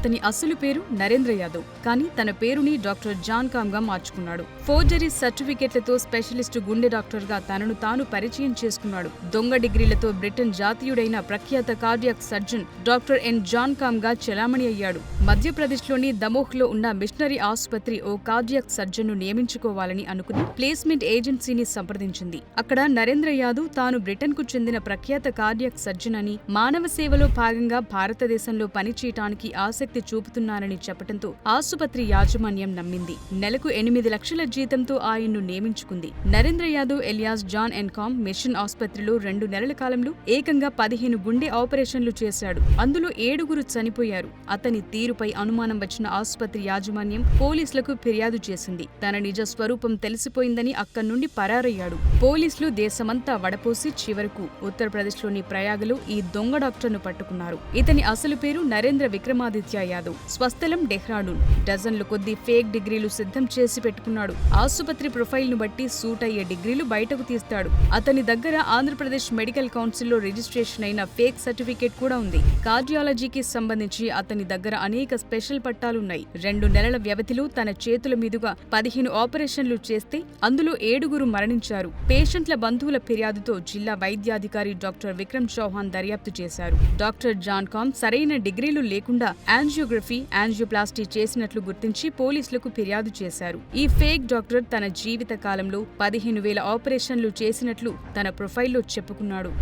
అతని అసలు పేరు నరేంద్ర యాదవ్, కానీ తన పేరుని డాక్టర్ జాన్ కామ్ గా మార్చుకున్నాడు. ఫోర్జరీ సర్టిఫికెట్లతో స్పెషలిస్టు గుండె డాక్టర్ గా తనను తాను పరిచయం చేసుకున్నాడు. దొంగ డిగ్రీలతో బ్రిటన్ జాతీయుడైన ప్రఖ్యాత cardiac surgeon doctor N John Camm గా చెలామణి అయ్యాడు. మధ్యప్రదేశ్లోని దమోహ్లో ఉన్న మిషనరీ ఆసుపత్రి ఓ కార్డియాక్ సర్జన్ను నియమించుకోవాలని అనుకుని ప్లేస్మెంట్ ఏజెన్సీని సంప్రదించింది. అక్కడ నరేంద్ర యాదవ్ తాను బ్రిటన్ కు చెందిన ప్రఖ్యాత కార్డియాక్ సర్జన్ అని, మానవ సేవలో భాగంగా భారతదేశంలో పనిచేయటానికి ఆసక్తి చూపుతున్నానని చెప్పడంతో ఆసుపత్రి యాజమాన్యం నమ్మింది. నెలకు 8 లక్షల జీతంతో ఆయన్ను నియమించుకుంది. నరేంద్ర యాదవ్ ఎలియాస్ జాన్ ఎన్ కామ్ మిషన్ ఆసుపత్రిలో 2 నెలల కాలంలో ఏకంగా 15 గుండె ఆపరేషన్లు చేశాడు. అందులో 7 చనిపోయారు. అతని తీరుపై అనుమానం వచ్చిన ఆసుపత్రి యాజమాన్యం పోలీసులకు ఫిర్యాదు చేసింది. తన నిజ స్వరూపం తెలిసిపోయిందని అక్కడి నుండి పరారయ్యాడు. పోలీసులు దేశమంతా వడపోసి చివరకు ఉత్తరప్రదేశ్లోని ప్రయాగలో ఈ దొంగ డాక్టర్ను పట్టుకున్నారు. ఇతని అసలు పేరు నరేంద్ర విక్రమాదిత్య యాదవ్, స్వస్థలం డెహ్రాడూన్. డజన్లు కొద్దీ ఫేక్ డిగ్రీలు సిద్ధం చేసి పెట్టుకున్నాడు. ఆసుపత్రి ప్రొఫైల్ ను బట్టి సూట్ అయ్యే డిగ్రీలు బయటకు తీస్తాడు. అతని దగ్గర ఆంధ్రప్రదేశ్ మెడికల్ కౌన్సిల్లో రిజిస్ట్రేషన్ అయిన ఫేక్ సర్టిఫికేట్ కూడా ఉంది. కార్డియాలజీకి సంబంధించి అతని దగ్గర అనేక స్పెషల్ పట్టాలున్నాయి. 2 నెలల వ్యవధిలో తన చేతుల మీదుగా 15 ఆపరేషన్లు చేస్తే అందులో 7 మరణించారు. పేషెంట్ల బంధువుల ఫిర్యాదుతో జిల్లా వైద్యాధికారి డాక్టర్ విక్రమ్ చౌహాన్ దర్యాప్తు చేశారు. డాక్టర్ జాన్ కామ్ సరైన డిగ్రీలు లేకుండా యాంజియోగ్రఫీ, యాంజియోప్లాస్టీ చేసినట్లు గుర్తించి పోలీసులకు ఫిర్యాదు చేశారు. ఈ ఫేక్ డాక్టర్ తన జీవిత కాలంలో 15,000 ఆపరేషన్లు చేసినట్లు తన ప్రొఫైల్లో చెప్పుకున్నాడు.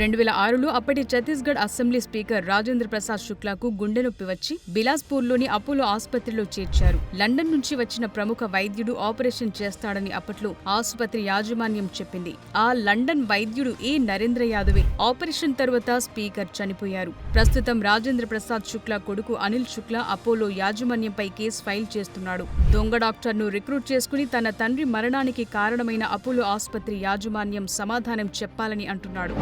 2006లో అప్పటి ఛత్తీస్గఢ్ అసెంబ్లీ స్పీకర్ రాజేంద్ర ప్రసాద్ శుక్లాకు గుండె నొప్పి వచ్చి బిలాస్పూర్లోని అపోలో ఆసుపత్రిలో చేర్చారు. లండన్ నుంచి వచ్చిన ప్రముఖ వైద్యుడు ఆపరేషన్ చేస్తాడని అప్పట్లో ఆసుపత్రి యాజమాన్యం చెప్పింది. ఆ లండన్ వైద్యుడు ఏ నరేంద్ర యాదవే. ఆపరేషన్ తరువాత స్పీకర్ చనిపోయారు. ప్రస్తుతం రాజేంద్ర ప్రసాద్ శుక్లా కొడుకు అనిల్ శుక్లా అపోలో యాజమాన్యంపై కేసు ఫైల్ చేస్తున్నాడు. దొంగ డాక్టర్ను రిక్రూట్ చేసుకుని తన తండ్రి మరణానికి కారణమైన అపోలో ఆసుపత్రి యాజమాన్యం సమాధానం చెప్పాలని అంటున్నాడు.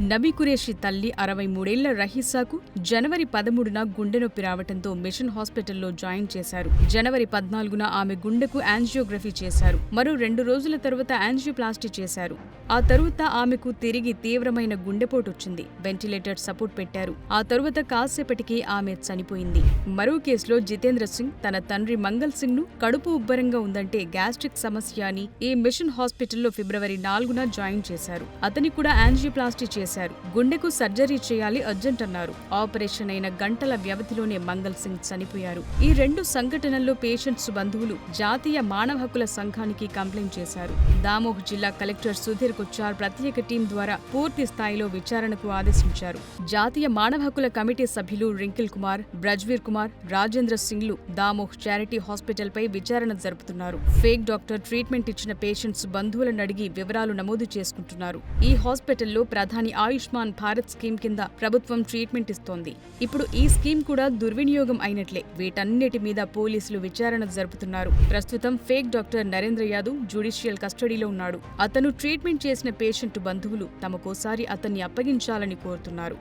నబీ కురేషి తల్లి 63 ఏళ్ల రహీసాకు జనవరి 13న గుండె నొప్పి రావడంతో మిషన్ హాస్పిటల్లో జాయిన్ చేశారు. జనవరి 14న ఆమె గుండెకు యాంజియోగ్రఫీ చేశారు. మరో 2 రోజుల తరువాత యాంజియోప్లాస్టీ చేశారు. ఆ తరువాత ఆమెకు తిరిగి తీవ్రమైన గుండెపోటు వచ్చింది. వెంటిలేటర్ సపోర్ట్ పెట్టారు. ఆ తరువాత కాసేపటికి ఆమె చనిపోయింది. మరో కేసులో జితేంద్ర సింగ్ తన తండ్రి మంగల్ సింగ్ ను కడుపు ఉబ్బరంగా ఉందంటే గ్యాస్ట్రిక్ సమస్య అని ఈ మిషన్ హాస్పిటల్లో ఫిబ్రవరి 4న జాయిన్ చేశారు. అతనికి కూడా యాంజియోప్లాస్టీ చేశారు. గుండెకు సర్జరీ చేయాలి అర్జెంట్ అన్నారు. ఆపరేషన్ అయిన గంటల వ్యవధిలోనే మంగల్ సింగ్ చనిపోయారు. ఈ 2 సంఘటనల్లో పేషెంట్స్ బంధువులు జాతీయ మానవ హక్కుల సంఘానికి కంప్లైంట్ చేశారు. దామోహ్ జిల్లా కలెక్టర్ సుధీర్ కొచ్చార్ ప్రత్యేక టీం ద్వారా పూర్తి స్థాయిలో విచారణకు ఆదేశించారు. జాతీయ మానవ హక్కుల కమిటీ సభ్యులు రింకిల్ కుమార్, బ్రజ్వీర్ కుమార్, రాజేంద్ర సింగ్లు దామోహ్ చారిటీ హాస్పిటల్ పై విచారణ జరుపుతున్నారు. ఫేక్ డాక్టర్ ట్రీట్మెంట్ ఇచ్చిన పేషెంట్స్ బంధువులను అడిగి వివరాలు నమోదు చేసుకుంటున్నారు. ఈ హాస్పిటల్లో ప్రధాని ఆయుష్మాన్ భారత్ స్కీమ్ కింద ప్రభుత్వం ట్రీట్మెంట్ ఇస్తోంది. ఇప్పుడు ఈ స్కీమ్ కూడా దుర్వినియోగం అయినట్లే. వీటన్నిటి మీద పోలీసులు విచారణ జరుపుతున్నారు. ప్రస్తుతం fake doctor Narendra Yadav judicial కస్టడీలో ఉన్నాడు. అతను ట్రీట్మెంట్ చేసిన పేషెంట్ బంధువులు తమకోసారి అతన్ని అప్పగించాలని కోరుతున్నారు.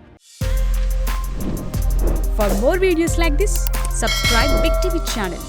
For more videos like this, subscribe Big TV channel.